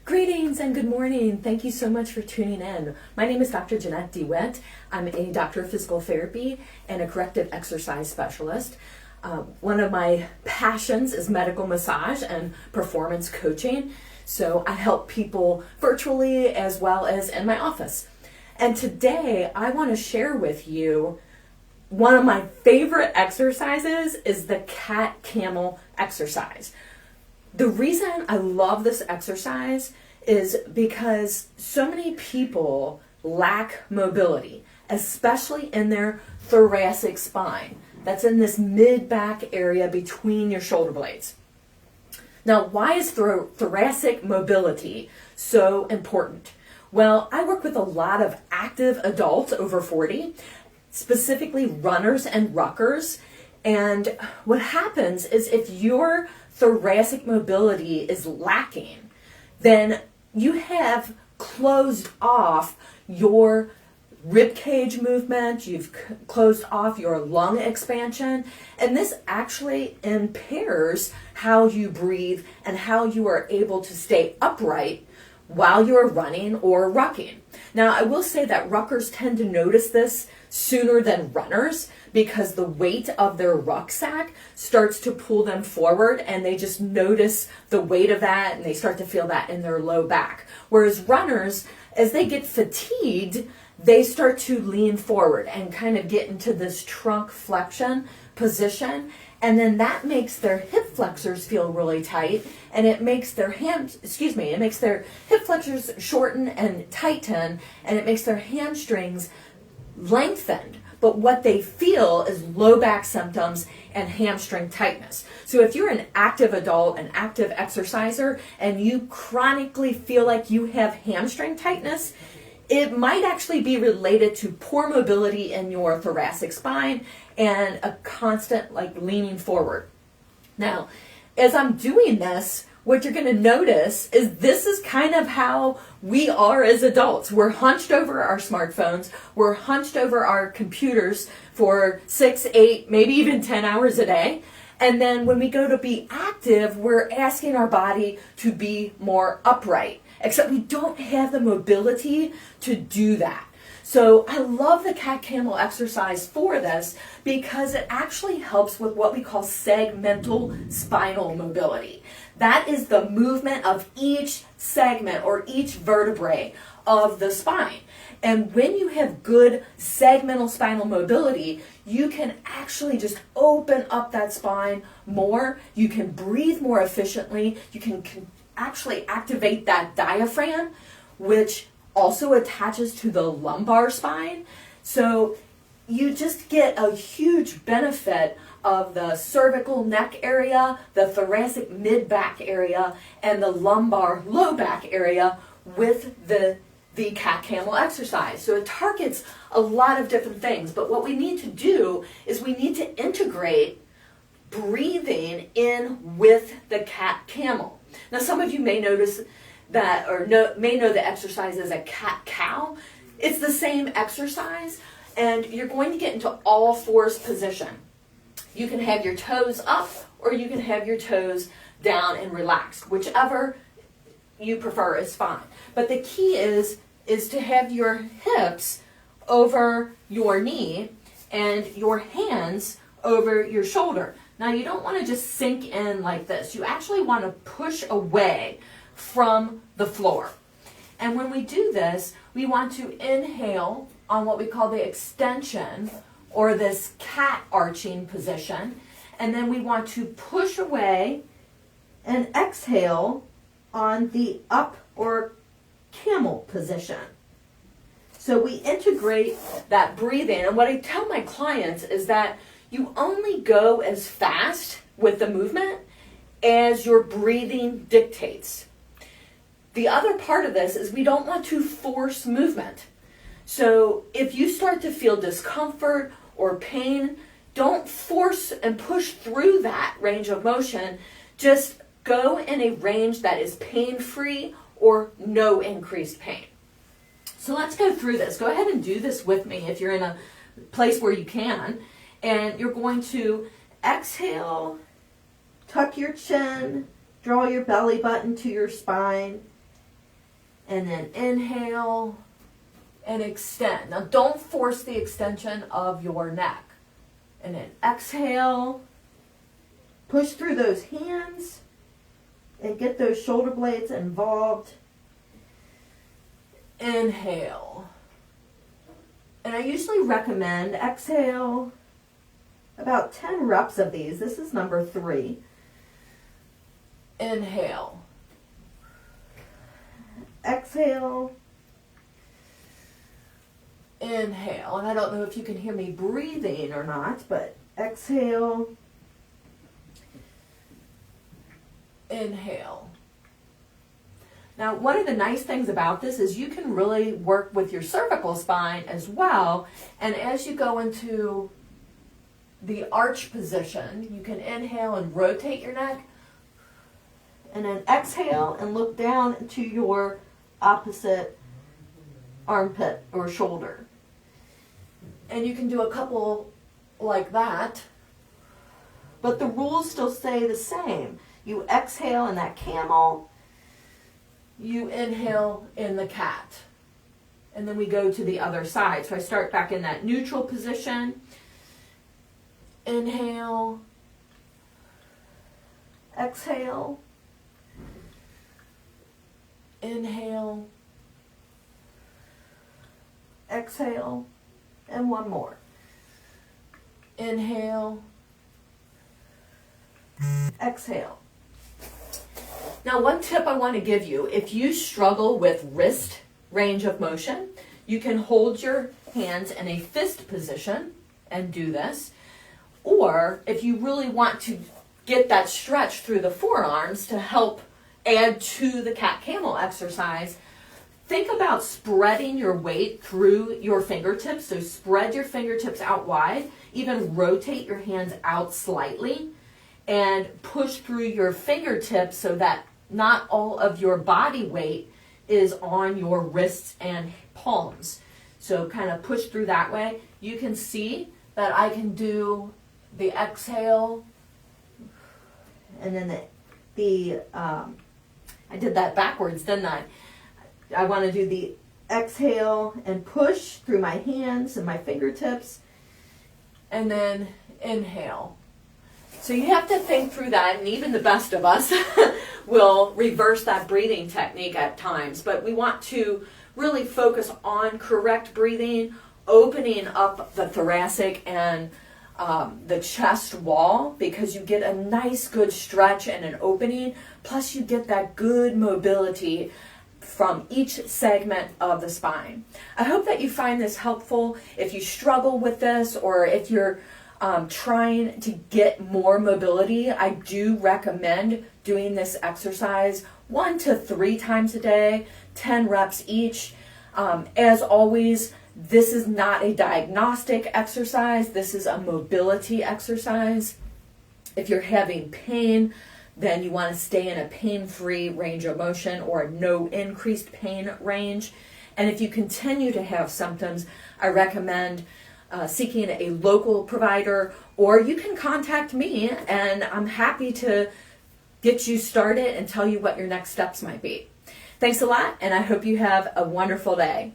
Greetings and good morning. Thank you so much for tuning in. My name is Dr. Jeanette DeWitt. I'm a doctor of physical therapy and a corrective exercise specialist. One of my passions is medical massage and performance coaching. So I help people virtually as well as in my office. And today I want to share with you one of my favorite exercises is the Cat-Camel exercise. The reason I love this exercise is because so many people lack mobility, especially in their thoracic spine. That's in this mid-back area between your shoulder blades. Now, why is thoracic mobility so important? Well, I work with a lot of active adults over 40, specifically runners and ruckers. And what happens is if your thoracic mobility is lacking, then you have closed off your rib cage movement, you've closed off your lung expansion, and this actually impairs how you breathe and how you are able to stay upright while you're running or rucking. Now, I will say that ruckers tend to notice this sooner than runners because the weight of their rucksack starts to pull them forward and they just notice the weight of that and they start to feel that in their low back. Whereas runners, as they get fatigued, they start to lean forward and kind of get into this trunk flexion position, and then that makes their hip flexors feel really tight, and it makes their it makes their hip flexors shorten and tighten, and it makes their hamstrings lengthened. But what they feel is low back symptoms and hamstring tightness. So if you're an active adult, an active exerciser, and you chronically feel like you have hamstring tightness, it might actually be related to poor mobility in your thoracic spine and a constant leaning forward. Now, as I'm doing this, what you're going to notice is this is kind of how we are as adults. We're hunched over our smartphones. We're hunched over our computers for 6, 8, maybe even 10 hours a day. And then when we go to be active, we're asking our body to be more upright, except we don't have the mobility to do that. So I love the Cat-Camel exercise for this because it actually helps with what we call segmental spinal mobility. That is the movement of each segment or each vertebrae of the spine. And when you have good segmental spinal mobility, you can actually just open up that spine more. You can breathe more efficiently. You can actually activate that diaphragm, which also attaches to the lumbar spine. So you just get a huge benefit of the cervical neck area, the thoracic mid-back area, and the lumbar low back area with the Cat-Camel exercise. So it targets a lot of different things, but what we need to do is we need to integrate breathing in with the Cat-Camel. Now, some of you may notice that, or may know the exercise as a cat-cow. It's the same exercise, and you're going to get into all fours position. You can have your toes up, or you can have your toes down and relaxed. Whichever you prefer is fine. But the key is to have your hips over your knee and your hands over your shoulder. Now, you don't want to just sink in like this. You actually want to push away from the floor. And when we do this, we want to inhale on what we call the extension or this cat arching position. And then we want to push away and exhale on the up or camel position. So we integrate that breathing. And what I tell my clients is that you only go as fast with the movement as your breathing dictates. The other part of this is we don't want to force movement. So if you start to feel discomfort or pain, don't force and push through that range of motion. Just go in a range that is pain-free or no increased pain. So let's go through this. Go ahead and do this with me if you're in a place where you can. And you're going to exhale, tuck your chin, draw your belly button to your spine, and then inhale and extend. Now don't force the extension of your neck. And then exhale, push through those hands and get those shoulder blades involved. Inhale. And I usually recommend exhale about 10 reps of these. This is number 3. Inhale. Exhale. Inhale. And I don't know if you can hear me breathing or not, but exhale. Inhale. Now, one of the nice things about this is you can really work with your cervical spine as well. And as you go into the arch position, you can inhale and rotate your neck. And then exhale and look down to your opposite armpit or shoulder. And you can do a couple like that. But the rules still stay the same. You exhale in that camel. You inhale in the cat. And then we go to the other side. So I start back in that neutral position. Inhale. Exhale. Inhale. Exhale. And one more. Inhale. Exhale. Now, one tip I want to give you, if you struggle with wrist range of motion, you can hold your hands in a fist position and do this. Or if you really want to get that stretch through the forearms to help add to the cat-camel exercise, think about spreading your weight through your fingertips. So spread your fingertips out wide, even rotate your hands out slightly, and push through your fingertips so that not all of your body weight is on your wrists and palms. So kind of push through that way. You can see that I can do the exhale, and then I did that backwards, didn't I? I want to do the exhale and push through my hands and my fingertips, and then inhale. So you have to think through that, and even the best of us will reverse that breathing technique at times. But we want to really focus on correct breathing, opening up the thoracic and the chest wall, because you get a nice good stretch and an opening, plus you get that good mobility from each segment of the spine. I hope that you find this helpful. If you struggle with this, or if you're trying to get more mobility, I do recommend doing this exercise 1 to 3 times a day, 10 reps each. As always, this is not a diagnostic exercise. This is a mobility exercise. If you're having pain, then you want to stay in a pain-free range of motion or a no increased pain range. And if you continue to have symptoms, I recommend seeking a local provider, or you can contact me and I'm happy to get you started and tell you what your next steps might be. Thanks a lot, and I hope you have a wonderful day.